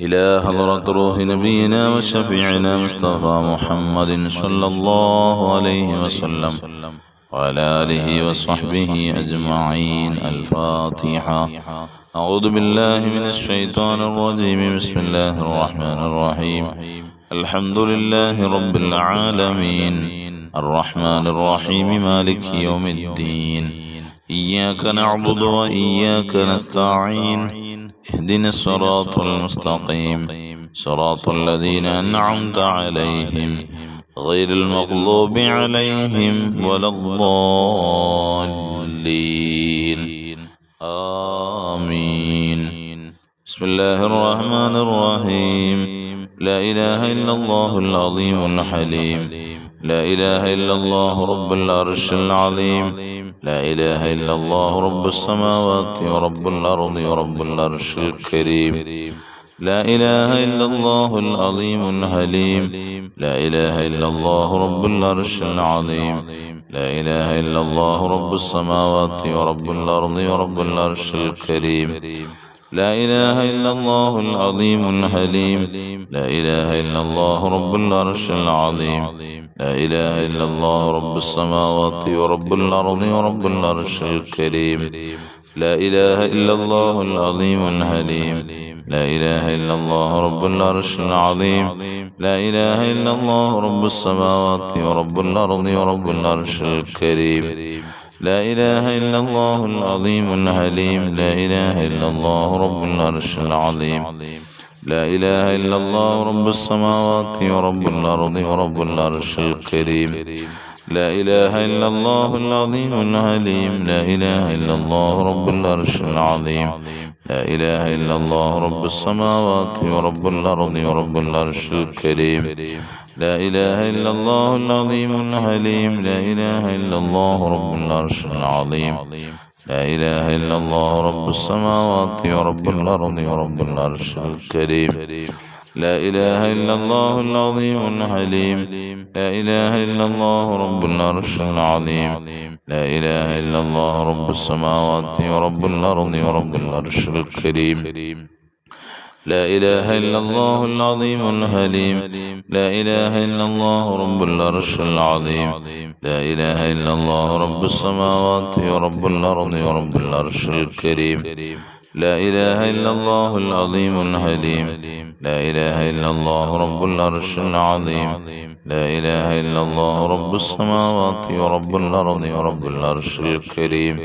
إلى حضرة روح نبينا وشفيعنا مصطفى محمد صلى الله عليه وسلم وعلى آله وصحبه أجمعين. الفاتحة. أعوذ بالله من الشيطان الرجيم. بسم الله الرحمن الرحيم. الحمد لله رب العالمين الرحمن الرحيم مالك يوم الدين. إياك نعبد وإياك نستعين. اهدنا الصراط المستقيم صراط الذين أنعمت عليهم غير المغضوب عليهم ولا الضالين. آمين. بسم الله الرحمن الرحيم. لا إله إلا الله العظيم الحليم. لا إله إلا الله رب العرش العظيم. لا إله إلا الله رب السماوات ورب الأرض ورب العرش الكريم. لا إله إلا الله العظيم الحليم. لا إله إلا الله رب العرش العظيم. لا إله إلا الله رب السماوات ورب الأرض ورب العرش الكريم. لا إله إلا الله العظيم الحليم. لا إله إلا الله رب العرش العظيم. لا إله إلا الله رب السماوات ورب الأرض ورب العرش الكريم. لا إله إلا الله العظيم الحليم. لا إله إلا الله رب العرش العظيم. لا إله إلا الله رب السماوات ورب الأرض ورب العرش الكريم. لا إله إلا الله العظيم الحليم. لا إله إلا الله رب العرش العظيم. لا إله إلا الله رب السماوات ورب الأرض ورب العرش الكريم. لا إله إلا الله العظيم الحليم. لا إله إلا الله رب العرش العظيم. لا إله إلا الله رب السماوات ورب الأرض ورب العرش الكريم. لا إله إلا الله العظيم الحليم. لا إله إلا الله رب العرش العظيم. لا إله إلا الله رب السماوات ورب الأرض ورب العرش الكريم. لا إله إلا الله العظيم الحليم. لا إله إلا الله رب العرش العظيم. لا إله إلا الله رب السماوات ورب الأرض ورب العرش الكريم. لا إله إلا الله العظيم الحليم. لا إله إلا الله رب العرش العظيم. لا إله إلا الله رب السماوات ورب الأرض ورب العرش الكريم. لا إله إلا الله العظيم الحليم. لا إله إلا الله رب العرش العظيم. لا إله إلا الله رب السماوات ورب الأرض ورب العرش الكريم.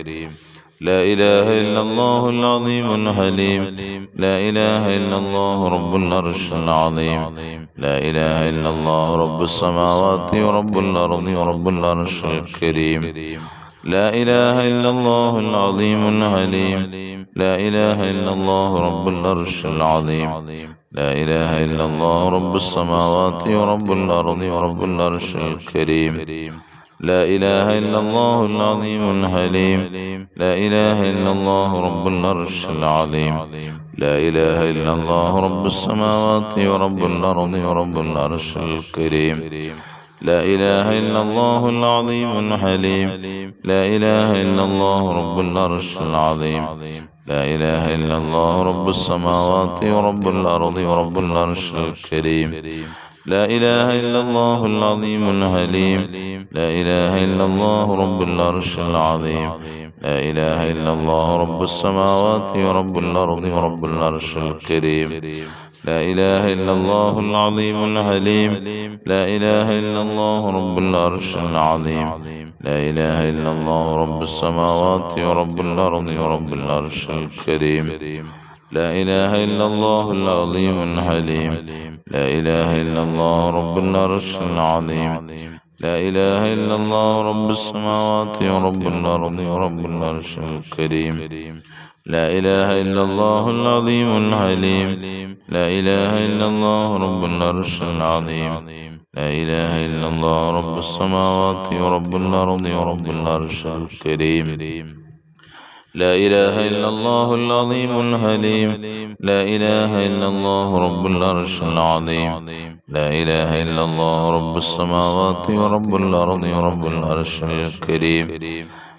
لا إله إلا الله العظيم الحليم. لا إله إلا الله رب العرش العظيم. لا إله إلا الله رب السماوات ورب الأرض ورب العرش الكريم. لا إله إلا الله العظيم الحليم. لا إله إلا الله رب العرش العظيم. لا إله إلا الله رب السماوات ورب الأرض ورب العرش الكريم. لا إله إلا الله العظيم الحليم. لا إله إلا الله رب العرش العظيم. لا إله إلا الله رب السماوات ورب الأرض ورب العرش الكريم. لا إله إلا الله العظيم الحليم. لا إله إلا الله رب العرش العظيم. لا إله إلا الله رب السماوات ورب الأرض ورب العرش الكريم. لا إله إلا الله العظيم الحليم. لا إله إلا الله رب العرش العظيم. لا إله إلا الله رب السماوات ورب الأرض ورب العرش الكريم. لا إله إلا الله العظيم الحليم. لا إله إلا الله رب العرش العظيم. لا إله إلا الله رب السماوات ورب الأرض ورب العرش الكريم. لا إله إلا الله العظيم الحليم. لا إله إلا الله رب العرش العظيم. لا إله إلا الله رب السماوات ورب الأرض ورب العرش الكريم. لا إله إلا الله العظيم الحليم. لا إله إلا الله رب العرش العظيم. لا إله إلا الله رب السماوات ورب الأرض ورب العرش الكريم. لا إله إلا الله العظيم الحليم. لا إله إلا الله رب العرش العظيم. لا إله إلا الله رب السماوات ورب الأرض ورب العرش الكريم.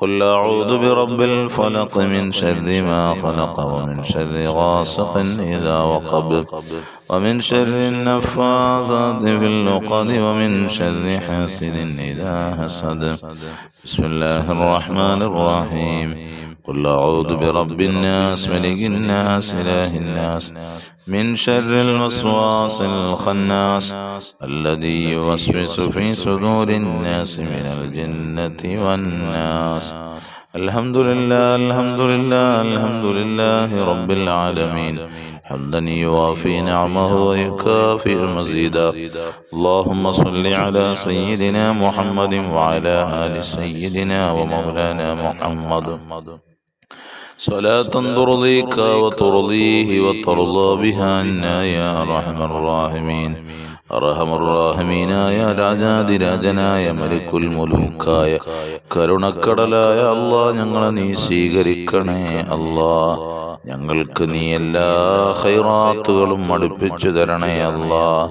قل أعوذ برب الفلق من شر ما خلق ومن شر غاسق إذا وقب ومن شر النفاثات في العقد ومن شر حاسد إذا حسد بسم الله الرحمن الرحيم قل أعوذ برب الناس ملك الناس إله الناس من شر الوسواس الخناس الذي يوسوس في صدور الناس من الجنة والناس الحمد لله الحمد لله الحمد لله رب العالمين حمدا يوافي نعمه ويكافئ مزيدا اللهم صل على سيدنا محمد وعلى آل سيدنا ومولانا محمد صلاة ترضيك وترضيه وترضى بها عنا يا أرحم الراحمين അർഹമുർറാഹിമീനായ രാജാതിരാജനായ മലിക്കുൽ മുലൂക്കായ കരുണക്കടലായ അല്ലാഹ് ഞങ്ങളെ നീ സ്വീകരിക്കണേ അല്ലാഹ്. ഞങ്ങൾക്ക് നീ എല്ലാ ഖൈറാത്തുകളും അടുപ്പിച്ചു തരണേ അല്ലാഹ്.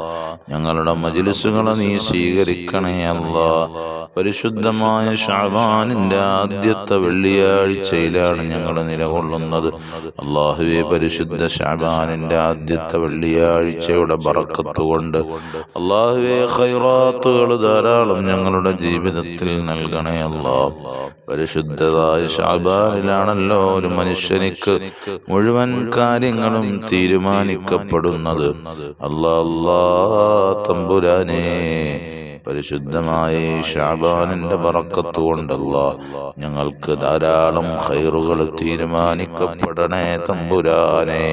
ഞങ്ങളുടെ മജ്ലിസുകളെ നീ സ്വീകരിക്കണേ അല്ലാഹ്. പരിശുദ്ധമായ ശഅബാനിന്റെ ആദ്യത്തെ വെള്ളിയാഴ്ചയിലാണ് ഞങ്ങൾ നിലകൊള്ളുന്നത്. അല്ലാഹുവേ, പരിശുദ്ധ ശഅബാനിന്റെ ആദ്യത്തെ വെള്ളിയാഴ്ചയുടെ ബറക്കത്ത് കൊണ്ട് അല്ലാഹുവേ ഖൈറാത്തുകൾ ധാരാളം ഞങ്ങളുടെ ജീവിതത്തിൽ നൽകണേ അല്ലാഹ്. പരിശുദ്ധമായ ശഅബാനിലാണല്ലോ ഒരു മനുഷ്യനിക്ക് മുഴുവൻ കാര്യങ്ങളും തീരുമാനിക്കപ്പെടുന്നത്. അല്ലാഹ് തമ്പുരാനേ, പരിശുദ്ധമായ ശഅബാനിന്റെ ബറക്കത്ത് കൊണ്ടല്ലാ ഞങ്ങൾക്ക് ധാരാളം ഖൈറുകൾ തീരുമാനിക്കപ്പെടണേ തമ്പുരാനേ.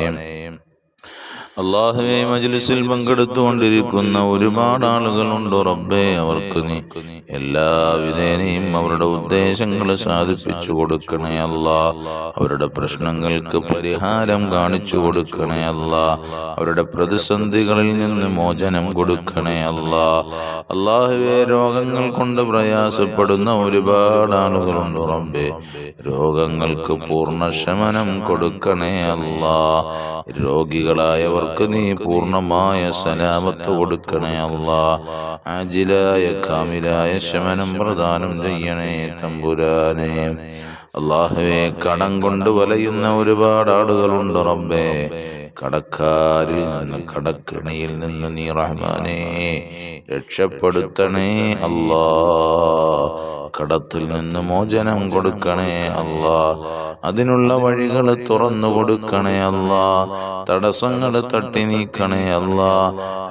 അല്ലാഹുവേ, മജ്ലിസിൽ പങ്കെടുത്തുകൊണ്ടിരിക്കുന്ന ഒരുപാട് ആളുകളുണ്ട് റബ്ബേ. അവർക്ക് നീ എല്ലാവിധേനയും അവരുടെ ഉദ്ദേശങ്ങൾ സാധിപ്പിച്ചു കൊടുക്കണേ അല്ലാ. അവരുടെ പ്രശ്നങ്ങൾക്ക് പരിഹാരം കാണിച്ചു കൊടുക്കണേ അല്ലാ. അവരുടെ പ്രതിസന്ധികളിൽ നിന്ന് മോചനം കൊടുക്കണേ അല്ലാ. അല്ലാഹുവേ, രോഗങ്ങൾ കൊണ്ട് പ്രയാസപ്പെടുന്ന ഒരുപാട് ആളുകളുണ്ട് റബ്ബേ. രോഗങ്ങൾക്ക് പൂർണ്ണ ശമനം കൊടുക്കണേ അല്ലാ. രോഗികളായവർക്ക് നീ പൂർണ്ണമായ സലാമത്ത് കൊടുക്കണേ അല്ലാ. ആജിലായ കാമിലായ ശമനം പ്രദാനം ചെയ്യണേ തമ്പുരാനേ. അല്ലാഹുവേ, കടം കൊണ്ട് വലയുന്ന ഒരുപാട് ആളുകളുണ്ട് റബ്ബേ. കടക്കാരിൽ നിന്ന്, കടക്കിണിയിൽ നിന്ന് നീ റഹ്മാനേ രക്ഷപ്പെടുത്തണേ അല്ലാ. കടത്തിൽ നിന്ന് മോചനം കൊടുക്കണേ അല്ലാ. അതിനുള്ള വഴികൾ തുറന്നു കൊടുക്കണേ അല്ലാ. തടസ്സങ്ങൾ തട്ടി നീക്കണേ അല്ലാ.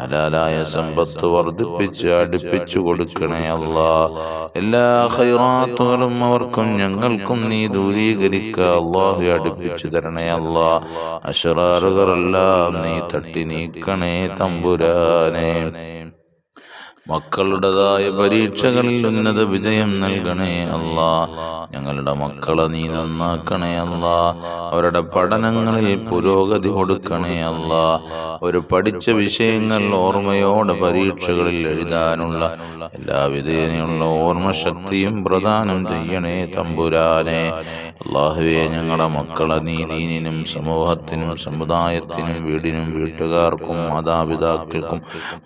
ഹലാലായ സമ്പത്ത് വർദ്ധിപ്പിച്ച് അടുപ്പിച്ചു കൊടുക്കണേ അല്ലാ. എല്ലാ ഖൈറാത്തുകളും അവർക്കും ഞങ്ങൾക്കും നീ ദൂരീകരിക്കുക അല്ലാഹു. അടുപ്പിച്ചു തരണേ അല്ലാ. അശ്റാറുകളെല്ലാം നീ തട്ടി നീക്കണേ തമ്പുരാനേ. മക്കളുടേതായ പരീക്ഷകളിൽ ഉന്നത വിജയം നൽകണേ അല്ലാ. ഞങ്ങളുടെ മക്കളെ നീ നന്നാക്കണേ അല്ലാ. അവരുടെ പഠനങ്ങളിൽ പുരോഗതി കൊടുക്കണേ അല്ലാ. അവർ പഠിച്ച വിഷയങ്ങൾ ഓർമ്മയോടെ പരീക്ഷകളിൽ എഴുതാനുള്ള എല്ലാവിധേനയുള്ള ഓർമ്മശക്തിയും പ്രദാനം ചെയ്യണേ തമ്പുരാനെ. അല്ലാഹുവേ, ഞങ്ങളുടെ മക്കളെ നീ ദീനിനും സമൂഹത്തിനും സമുദായത്തിനും വീടിനും വീട്ടുകാർക്കും മാതാപിതാക്കൾക്കും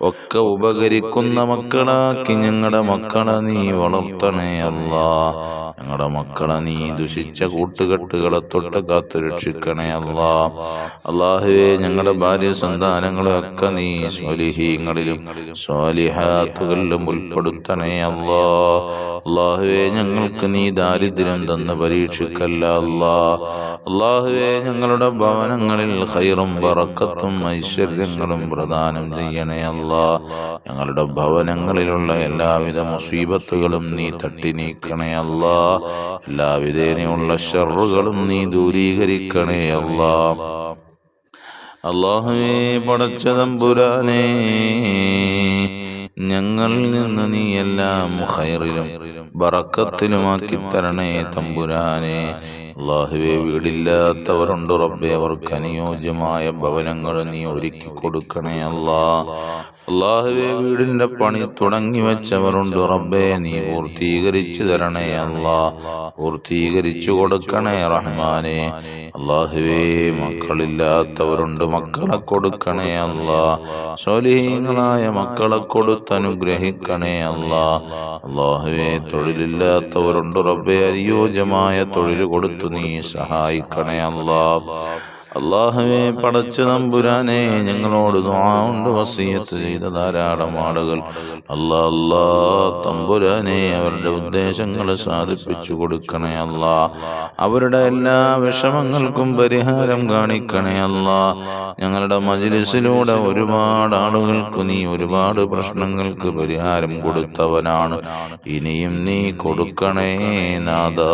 ഒക്കെ ഉപകരിക്കുന്ന മക്കളാക്കി ഞങ്ങളുടെ മക്കളെ നീ വളർത്തണേ അല്ലാ. ഞങ്ങളുടെ മക്കളെ നീ ദുഷിച്ച കൂട്ടുകെട്ടുകളെ തൊട്ട് കാത്തു രക്ഷിക്കണേ അല്ലാ. അല്ലാഹുവേ, ഞങ്ങളുടെ ഭാര്യ സന്താനങ്ങളെയൊക്കെ നീ സ്വാലിഹീങ്ങളിലും സ്വാലിഹാത്തുകളിലും ഉൾപ്പെടുത്തണേ അല്ലാ. അല്ലാഹുവേ, ഞങ്ങൾക്ക് നീ ദാരിദ്ര്യം തന്ന് പരീക്ഷിക്കല്ല അല്ലാ. അല്ലാഹുവേ, ഞങ്ങളുടെ ഭവനങ്ങളിൽ ഖൈറും ബറക്കത്തും ഐശ്വര്യങ്ങളും പ്രദാനം ചെയ്യണേ അല്ലാ. ഞങ്ങളുടെ ഭവനങ്ങളിലുള്ള എല്ലാവിധ മുസീബത്തുകളും നീ തട്ടി നീക്കണേ അല്ലാ. എല്ലാവിധേനയുള്ള ശർറുകളും നീ ദൂരീകരിക്കണേ അല്ലാ. അല്ലാഹുവേ, പടച്ച തമ്പുരാനേ, ഞങ്ങളിൽ നിന്ന് നീ എല്ലാം ഖൈറിലും ബറക്കത്തിലുമാക്കി തരണേ തമ്പുരാനെ. അല്ലാഹുവേ വീടില്ലാത്തവരുണ്ട് റബ്ബേ, അവർക്ക് അനുയോജ്യമായ ഭവനങ്ങൾ നീ ഒരുക്കി കൊടുക്കണേ അല്ലാ. അല്ലാഹുവേ വീടിന്റെ പണി തുടങ്ങി വെച്ചവരുണ്ട് റബ്ബേ, നീ പൂർത്തീകരിച്ചു തരണേ അല്ലാ, പൂർത്തീകരിച്ചു കൊടുക്കണേ റഹ്മാനെ. അല്ലാഹുവേ മക്കളില്ലാത്തവരുണ്ട്, മക്കളെ കൊടുക്കണേ അല്ലാ, സ്വാലിഹീങ്ങളായ മക്കളെ കൊടുത്ത് അനുഗ്രഹിക്കണേ അല്ലാ. അല്ലാഹുവേ തൊഴിലില്ലാത്തവരുണ്ട് റബ്ബേ, അനുയോജ്യമായ തൊഴിൽ കൊടുത്തു നീ സഹായിക്കണേ അല്ലാ. അല്ലാഹുവേ പടച്ച തമ്പുരാനെ, ഞങ്ങളോട് ദുആ കൊണ്ട് വസിയത്ത് ചെയ്ത ധാരാളം ആളുകൾ അല്ലാ തമ്പുരാനെ അവരുടെ ഉദ്ദേശങ്ങൾ സാധിപ്പിച്ചു കൊടുക്കണേ അല്ലാ. അവരുടെ എല്ലാ വിഷമങ്ങൾക്കും പരിഹാരം കാണിക്കണേ അല്ലാ. ഞങ്ങളുടെ മജ്ലിസിലൂടെ ഒരുപാട് ആളുകൾക്ക് നീ ഒരുപാട് പ്രശ്നങ്ങൾക്ക് പരിഹാരം കൊടുത്തവനാണ്, ഇനിയും നീ കൊടുക്കണേ നാഥാ.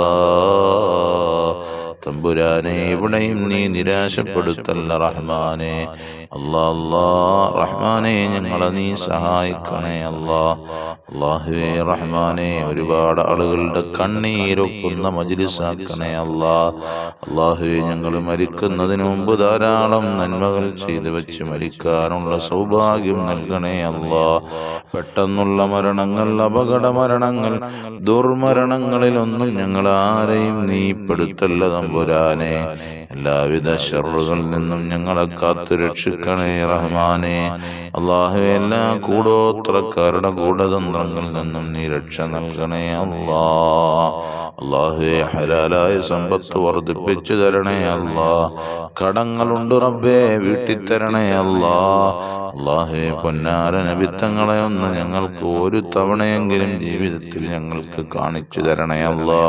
തമ്പുരാനെ ഇവിടെയും നീ നിരാശപ്പെടുത്തല്ല റഹ്മാനെ. അല്ലാ റഹ്മാനെ ഞങ്ങളെ നീ സഹായിക്കണേ അല്ലാ. അല്ലാഹുവേ റഹ്മാനെ ഒരുപാട് ആളുകളുടെ കണ്ണീരൊക്കുന്ന മജ്ലിസാക്കണേ അല്ലാ. അല്ലാഹുവേ ഞങ്ങൾ മരിക്കുന്നതിന് മുമ്പ് ധാരാളം നന്മകൾ ചെയ്തു വെച്ച് മരിക്കാനുള്ള സൗഭാഗ്യം നൽകണേ അല്ലാ. പെട്ടെന്നുള്ള മരണങ്ങൾ, അപകട മരണങ്ങൾ, ദുർമരണങ്ങളിലൊന്നും ഞങ്ങൾ ആരെയും നീ പെടുത്തല്ല തമ്പുരാനെ. എല്ലാവിധ ശർറുകളിൽ നിന്നും ഞങ്ങളെ കാത്തു രക്ഷിക്കണേ റഹ്മാനെ. അല്ലാഹുവേ എല്ലാ കൂടോത്രക്കാരുടെ ഗൂഢതന്ത്രങ്ങളിൽ നിന്നും നീ രക്ഷ നൽകണേ അല്ലാ. അല്ലാഹുവേ ഹലാലായ സമ്പത്ത് വർദ്ധിപ്പിച്ചു തരണേ അല്ലാ. കടങ്ങളുണ്ട് റബ്ബേ, വീട്ടിത്തരണേ അല്ലാ. അല്ലാഹുവേ പൊന്നാര നബിത്തങ്ങളെ ഒന്ന് ഞങ്ങൾക്ക് ഒരു തവണയെങ്കിലും ജീവിതത്തിൽ ഞങ്ങൾക്ക് കാണിച്ചു തരണേ അല്ലാ.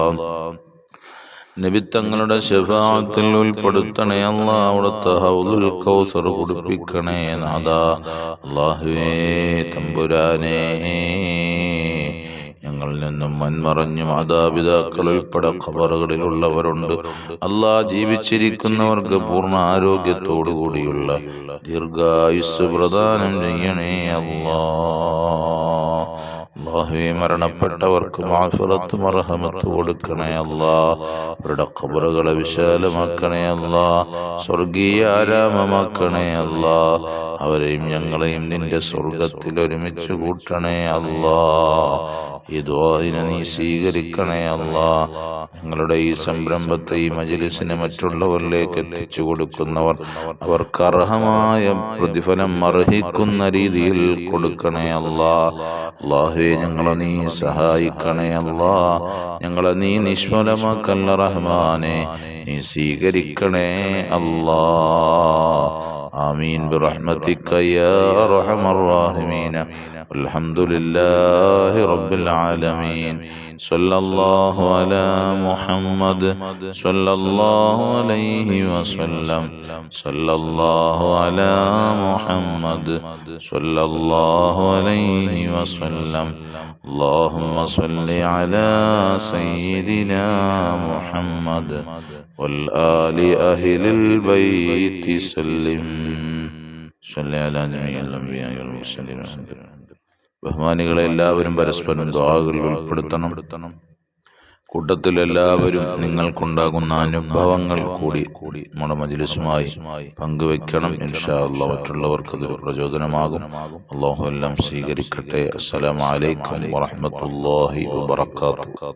നബിത്തങ്ങളുടെ ശഫാഅത്തിൽ ഉൾപ്പെടുത്തണേ അല്ലാ. അവിടുത്തെ ഹൗദുൽ കൗസർ കുടിപ്പിക്കണേ നാഥാ. അല്ലാഹുവേ തമ്പുരാനെ ഞങ്ങളിൽ നിന്നും മൺമറഞ്ഞു മാതാപിതാക്കൾ ഉൾപ്പെടെ ഖബറുകളിലുള്ളവരുണ്ട് അല്ലാ. ജീവിച്ചിരിക്കുന്നവർക്ക് പൂർണ്ണ ആരോഗ്യത്തോടു കൂടിയുള്ള ദീർഘായുസ് പ്രദാനം ചെയ്യണേ അല്ലാ. അല്ലാഹുവേ മരണപ്പെട്ടവർക്ക് മഗ്ഫിറത്തും റഹ്മത്തും കൊടുക്കണേ അല്ലാ. അവരുടെ ഖബറുകളെ വിശാലമാക്കണേ അല്ലാ, സ്വർഗീയ ആരാമമാക്കണേ അല്ലാ. അവരെയും ഞങ്ങളെയും നിന്റെ സ്വർഗത്തിൽ ഒരുമിച്ച് കൂട്ടണേ അല്ലാ. ഈ ദുആഇനെ നീ സ്വീകരിക്കണേ അല്ലാ. ഞങ്ങളുടെ ഈ സംരംഭത്തെ, ഈ മജ്ലിസിനെ മറ്റുള്ളവരിലേക്ക് എത്തിച്ചു കൊടുക്കുന്നവർ അവർക്ക് അർഹമായ പ്രതിഫലം അർഹിക്കുന്ന രീതിയിൽ കൊടുക്കണേ അല്ലാ. അല്ലാഹുവേ ഞങ്ങളെ നീ സഹായിക്കണേ അല്ലാ. ഞങ്ങളെ നീ നിഷ്ഫലമാക്കല്ല റഹ്മാനെ, നീ സ്വീകരിക്കണേ അല്ലാ. ആമീൻ ബിറഹ്മതിക യാ അർഹമർ റഹീമീൻ. അൽഹംദുലില്ലാഹി റബ്ബിൽ ആലമീൻ. സല്ലല്ലാഹു അലാ മുഹമ്മദ് സല്ലല്ലാഹു അലൈഹി വസല്ലം. സല്ലല്ലാഹു അലാ മുഹമ്മദ് സല്ലല്ലാഹു അലൈഹി വസല്ലം. اللهم صل على سيدنا محمد والآل أهل البيت سلم. صل على جميع الأنبياء والمرسلين. ബഹുമാനികളെ എല്ലാവരും പരസ്പരം ദുആകളിൽ ഉൾപ്പെടുത്തണം. കൂട്ടത്തിൽ എല്ലാവരും നിങ്ങൾക്കുണ്ടാകുന്ന അനുഭവങ്ങൾ കൂടി നമ്മുടെ മജ്ലിസുമായി പങ്കുവെക്കണം. ഇൻഷാ അല്ലാഹ് മറ്റുള്ളവർക്ക് അതൊരു പ്രചോദനമാകും. അല്ലാഹു എല്ലാം സ്വീകരിക്കട്ടെ. അസ്സലാമു അലൈക്കും വറഹ്മത്തുള്ളാഹി വബറകാതുഹു.